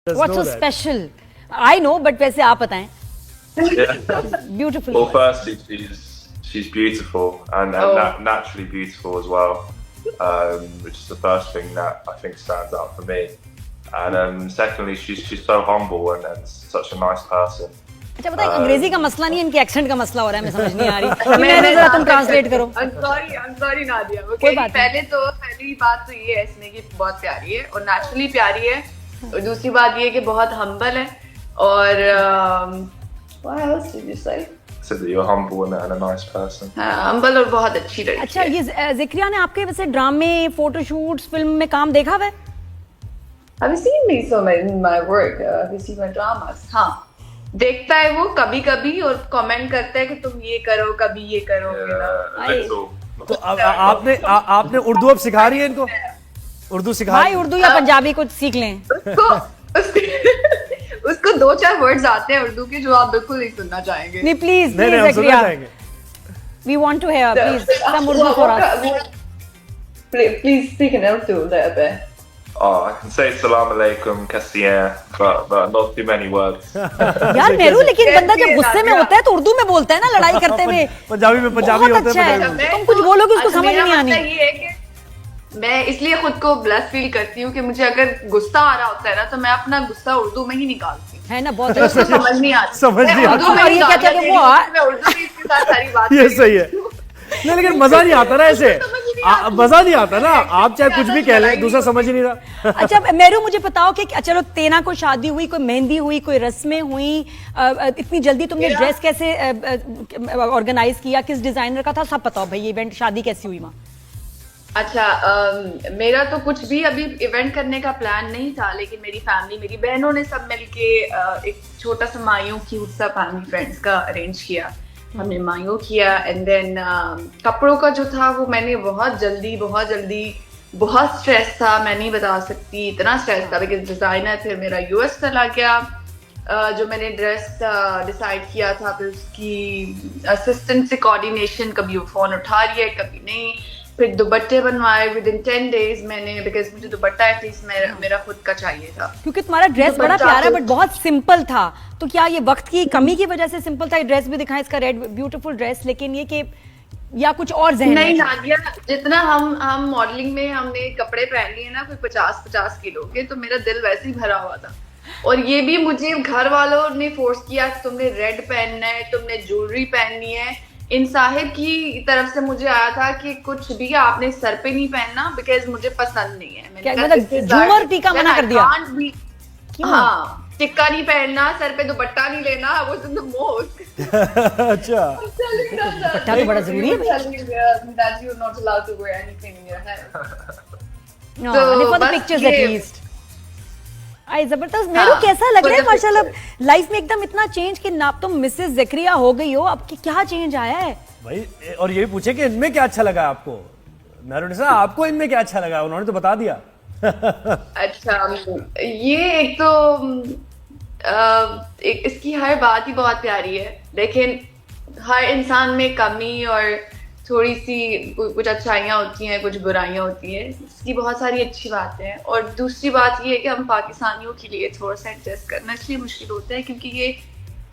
What's so special? I know, but वैसे आप बताएं. Yeah. Beautiful. Well, firstly, she's beautiful and naturally beautiful as well, which is the first thing that I think stands out for me. And secondly, she's so humble and such a nice person. अच्छा बताइए, अंग्रेजी का मसला नहीं है, इनके accent का मसला हो रहा है, मैं समझ नहीं आ रही. मैं जरा तुम ट्रांसलेट करो. I'm sorry Nadia. कोई बात नहीं. पहली बात तो ये है इसमें कि बहुत प्यारी है और नेचुरली प्यारी है. और दूसरी बात ये कि बहुत हम्बल है और what else did you say? So that you're humble and a nice person. Humble और बहुत अच्छी लड़की. अच्छा, ये ज़िक्रिया ने आपके वैसे ड्रामे, फोटोशूट्स, फिल्म में काम देखा हुआ है? Have you seen me so in my work? Have you seen my dramas? हाँ, देखता है वो कभी कभी और कमेंट करता है कि तुम ये करो, कभी ये करो. Little. तो आपने उर्दू अब सिखा रही है इनको? उर्दू सिखा भाई उर्दू या पंजाबी कुछ सीख लें. उसको 2-4 वर्ड्स आते हैं उर्दू के जो आप बिल्कुल नहीं सुनना चाहेंगे. नहीं प्लीज नहीं हम सुनना ज़िक्रिया, चाहेंगे. we want to hear please some Urdu for us. Please speak in Urdu a little bit. I can say salam alaikum, kassiyan, but not too many words. यार मेरू, लेकिन बंदा जब गुस्से में होता है तो उर्दू में बोलता है ना, लड़ाई करते हुए. पंजाबी बहुत होते अच्छा हैं. है. तुम कुछ बोलोगे उसको समझ नहीं आनी. ये है कि मैं इसलिए खुद को ब्लेस्ड फील करती हूँ कि मुझे अगर गुस्सा आ रहा होता है ना तो मैं अपना गुस्सा उर्दू में ही निकालती हूँ. है ना, बहुत उसको समझ नहीं आती. समझ नहीं आती. उर्दू में और ये कहते हैं कि वो मैं उर्दू में इसके साथ सारी बात ये सही है. नहीं लेकिन मजा नहीं आता ना ऐसे. मजा नहीं आता ना, आप चाहे कुछ भी कह लें, दूसरा समझ ही नहीं रहा. अच्छा मेरू, मुझे बताओ कि चलो तेना को शादी हुई, कोई मेहंदी हुई, कोई रस्में हुई, इतनी जल्दी तुमने ड्रेस कैसे ऑर्गेनाइज किया, किस डिजाइनर का था, सब बताओ भाई. ये इवेंट, शादी कैसी हुई वहाँ? अच्छा, मेरा तो कुछ भी अभी इवेंट करने का प्लान नहीं था, लेकिन मेरी फैमिली, मेरी बहनों ने सब मिलके एक छोटा सा मायूं क्यूट सा फैमिली फ्रेंड्स का अरेंज किया. हमने मायूं किया एंड देन कपड़ों का जो था वो मैंने बहुत जल्दी बहुत स्ट्रेस था, मैं नहीं बता सकती इतना स्ट्रेस था बिकॉज डिजाइनर फिर मेरा यूएस चला गया. जो मैंने ड्रेस डिसाइड किया था फिर उसकी असिस्टेंट से कोऑर्डिनेशन, कभी वो फोन उठा रही है कभी नहीं. फिर दुपट्टे बनवाए विद इन 10 days मैंने, बिकॉज मुझे दुपट्टा एटलीस्ट मेरा खुद का चाहिए था. क्योंकि तुम्हारा ड्रेस बड़ा प्यारा है बट बहुत सिंपल था, तो क्या ये वक्त की कमी की वजह से सिंपल था? ये ड्रेस भी दिखाएं, इसका रेड ब्यूटीफुल ड्रेस, लेकिन ये कि या कुछ और ज़हन नहीं नादिया, जितना हम मॉडलिंग में हमने कपड़े पहन लिए ना कोई 50 किलो के, तो मेरा दिल वैसे ही भरा हुआ था. और ये भी मुझे घर वालों ने फोर्स किया कि तुमने रेड पहनना है, तुमने ज्वेलरी पहननी है. इन साहिब की तरफ से मुझे आया था कि कुछ भी आपने सर पे नहीं पहनना बिकॉज मुझे पसंद नहीं है. क्या मतलब झूमर टीका मना कर दिया? हाँ, टिक्का नहीं पहनना, सर पे दुपट्टा नहीं लेना, वो इन द मोस्ट. अच्छा, दुपट्टा तो बड़ा जरूरी है. That you're not allowed to wear anything in your hair. No, only for the pictures at least. आई जबरदस्त. मेरे को कैसा लग रहा है माशाल्लाह, लाइफ में एकदम इतना चेंज कि ना तुम मिसेस ज़िक्रिया हो गई हो, अब क्या चेंज आया है भाई? और ये भी पूछे कि इनमें क्या अच्छा लगा आपको? मेहरुनिसा, आपको इनमें क्या अच्छा लगा? उन्होंने तो बता दिया. अच्छा, ये एक तो इसकी हर बात ही बहुत प्यारी है, लेकिन हर इंसान में कमी और थोड़ी सी कुछ अच्छाइयाँ होती हैं, कुछ बुराइयाँ होती हैं. इसकी बहुत सारी अच्छी बातें हैं. और दूसरी बात ये है कि हम पाकिस्तानियों के लिए थोड़ा सा एडजस्ट करना इसलिए मुश्किल होता है क्योंकि ये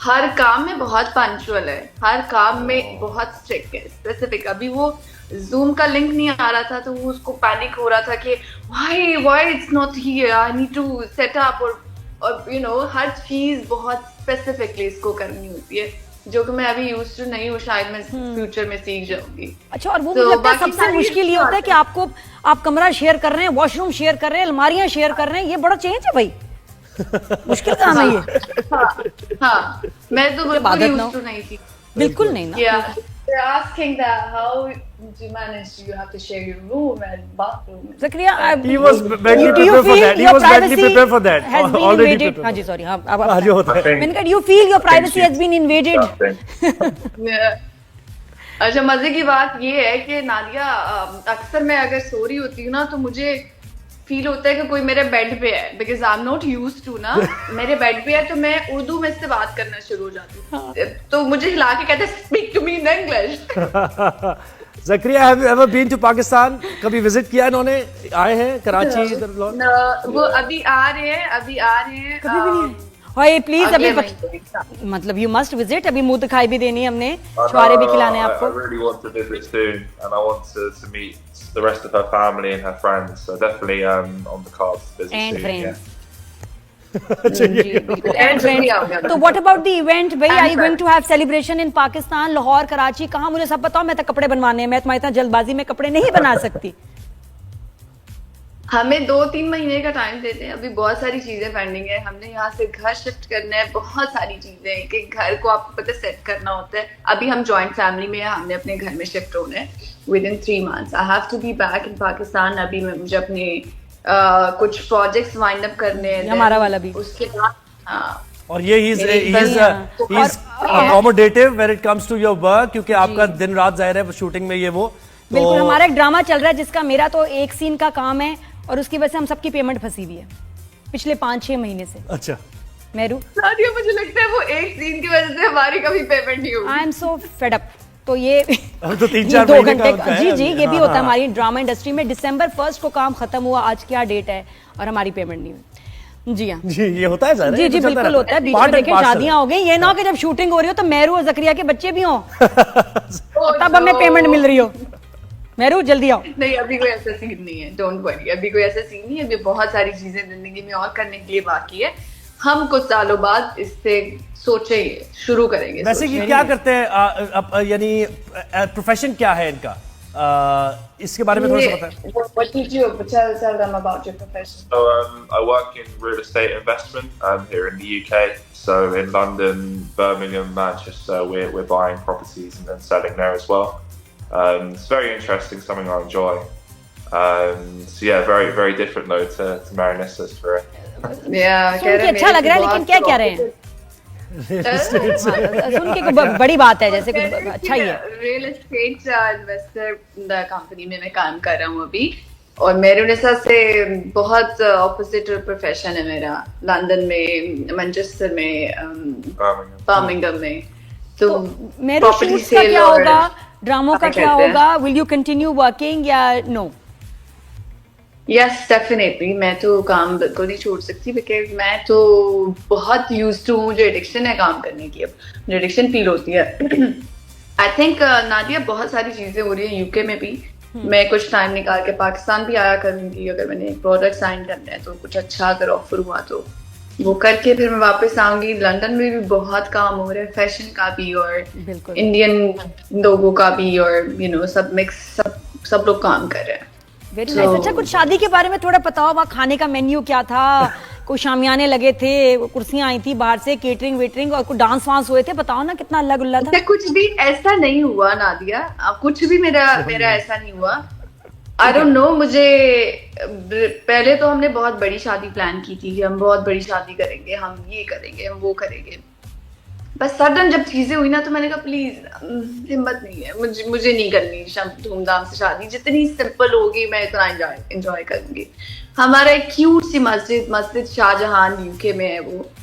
हर काम में बहुत पंक्चुअल है, हर काम में बहुत स्ट्रिक्ट है, स्पेसिफिक. अभी वो जूम का लिंक नहीं आ रहा था तो वो उसको पैनिक हो रहा था कि why it's not here, I need to set up. और यू नो हर चीज बहुत स्पेसिफिकली इसको करनी होती है, जो कि मैं अभी यूज्ड टू नहीं हूँ, शायद मैं फ्यूचर में सीख जाऊंगी. अच्छा, और वो मुझे लगता है सबसे मुश्किल ये होता है कि आप कमरा शेयर कर रहे हैं, वॉशरूम शेयर कर रहे हैं, अलमारियां शेयर कर रहे हैं, ये बड़ा चेंज है भाई. मुश्किल काम है ये. हाँ, मैं तो बिल्कुल यूज्ड टू नहीं थी. बिल्कुल नहीं ना. They're asking that how do you manage? Do you have to share your room and bathroom? Zakaria, He was mentally prepared for that. He was mentally prepared for that. Already prepared. हाँ जी, sorry. हाँ, अब जो होता है. मैंने कहा, you feel your privacy has been invaded. अच्छा, मजे की बात ये है कि नादिया, अक्सर मैं अगर सो रही होती हूँ ना तो मुझे फील होता है कि कोई मेरे बेड पे है, because I am not used to ना. मेरे बेड पे है तो मैं उर्दू में इससे बात करना शुरू हो जाती हूँ. तो मुझे हिला के कहते हैं speak to me in English. Zakariya, have you ever been to Pakistan? कभी विजिट किया इन्होंने? आए हैं कराची इधर लोग? वो अभी आ रहे हैं कभी भी नहीं हाय प्लीज अभी अगले महीने। मतलब यू मस्ट विजिट, अभी मुंह दिखाई भी देनी है हमने, छुआरे भी खिलाने हैं I आपको। really want to visit soon, and I want to meet the rest of her family and her friends. So definitely on the cards to visit and soon. Yeah. Friends जी बिल्कुल एंड भी आ गया। Friends. तो what about the event भाई, And I going friends. To have celebration in Pakistan, Lahore, Karachi, कहाँ मुझे सब बताओ, मैं तो कपड़े बनवाने हैं, मैं तुम्हारी इतना जल्दबाजी में कपड़े नहीं बना सकती। हमें 2-3 महीने का टाइम देते हैं, अभी बहुत सारी चीजें पेंडिंग है। हमने यहाँ से घर शिफ्ट करना है, बहुत सारी चीजें हैं कि घर को आपको पता सेट करना होता है। अभी हम जॉइंट फैमिली में हैं, हमने अपने घर में शिफ्ट होना है within 3 months। I have to be back in Pakistan. अभी मुझे अपने कुछ प्रोजेक्ट्स वाइंड अप करने हैं, हमारा वाला भी। उसके बाद हाँ और ये he's और- accommodative when it comes to your work, क्योंकि आपका दिन रात जाहिर है शूटिंग में ये वो तो बिल्कुल, हमारा एक ड्रामा चल रहा है जिसका मेरा तो एक सीन का काम है और उसकी वजह से हम सबकी पेमेंट फंसी हुई है पिछले 5-6 महीने से। अच्छा मेरू नादिया, मुझे लगता है वो एक सीन की वजह से हमारी कभी पेमेंट नहीं होगी। I am so fed up. तो ये अब तो 3-4 ये 2 महीने घंटे का होता है जी जी अभी। ये भी हाँ, होता है हाँ। हमारी ड्रामा इंडस्ट्री में। December 1 को काम खत्म हुआ, आज क्या डेट है और हमारी पेमेंट नहीं हुई। जी हाँ जी ये होता है सर, जी जी बिल्कुल होता है। बीच में देखें शादियां हो गई, ये ना हो कि जब शूटिंग हो रही हो तो मेहरू और जकरिया के बच्चे भी हों तब हमें पेमेंट मिल रही हो। मेहरू जल्दी आओ। नहीं, अभी कोई ऐसा सीन नहीं है, डोंट वरी, अभी कोई ऐसा सीन नहीं है। अभी बहुत सारी चीजें जिंदगी में और करने के लिए बाकी है। हम कुछ सालों बाद इससे सोचेंगे, शुरू करेंगे। वैसे ये क्या करते हैं, यानी प्रोफेशन क्या है इनका, इसके बारे में थोड़ा सा बताएं। What did you tell them about your profession? So I work in real estate investment here in the UK. So in London, Birmingham, Manchester, we're buying properties and selling there as well. It's very interesting, something I enjoy. So yeah, very very different though to Marinissa's career. Yeah, सुन के अच्छा लग रहा है, लेकिन क्या कह रहे हैं? सुन के बड़ी बात है, जैसे कुछ अच्छा ही है। रियल एस्टेट इन्वेस्टर कंपनी में मैं काम कर रहा हूँ अभी, और मेरुनिसा से बहुत ऑपोजिट प्रोफेशन है मेरा। लंदन में, मैनचेस्टर में, बर्मिंघम में। तो मेरे property शूट्स का sale क्या और होगा, ड्रामों का क्या कहते हैं। होगा, विल यू कंटिन्यू वर्किंग या नो? यस डेफिनेटली, मैं तो काम बिल्कुल नहीं छोड़ सकती, बिकॉज मैं तो बहुत यूज्ड टू, मुझे एडिक्शन है काम करने की। अब मुझे एडिक्शन फील होती है। आई थिंक नादिया, बहुत सारी चीजें हो रही है यूके में भी। मैं कुछ टाइम निकाल के पाकिस्तान भी आया करूंगी, अगर मैंने एक प्रोडक्ट साइन करना है तो कुछ अच्छा अगर ऑफर हुआ तो वो करके फिर मैं वापस आऊंगी। लंदन में भी बहुत काम हो रहा है, फैशन का भी और बिल्कुल। इंडियन लोगों का भी, और सब मिक्स, सब लोग काम कर रहे हैं। Very nice. अच्छा, कुछ शादी के बारे में थोड़ा बताओ, वहाँ खाने का मेन्यू क्या था, कोई शामियाने लगे थे, कुर्सियां आई थी बाहर से, केटरिंग वेटरिंग, और कुछ डांस वांस हुए थे, बताओ ना कितना अल्लाह गुल्ला था। ऐसा कुछ भी ऐसा नहीं हुआ नादिया, कुछ भी मेरा ऐसा नहीं हुआ। आई डोंट नो, मुझे पहले तो हमने बहुत बड़ी शादी प्लान की थी कि हम बहुत बड़ी शादी करेंगे, हम ये करेंगे, हम वो करेंगे। बस सडन जब चीजें हुई ना तो मैंने कहा प्लीज हिम्मत नहीं है, मुझे नहीं करनी धूमधाम से शादी। जितनी सिंपल होगी मैं इतना एंजॉय करूंगी। हमारा एक क्यूट सी मस्जिद शाहजहां यूके में है, वो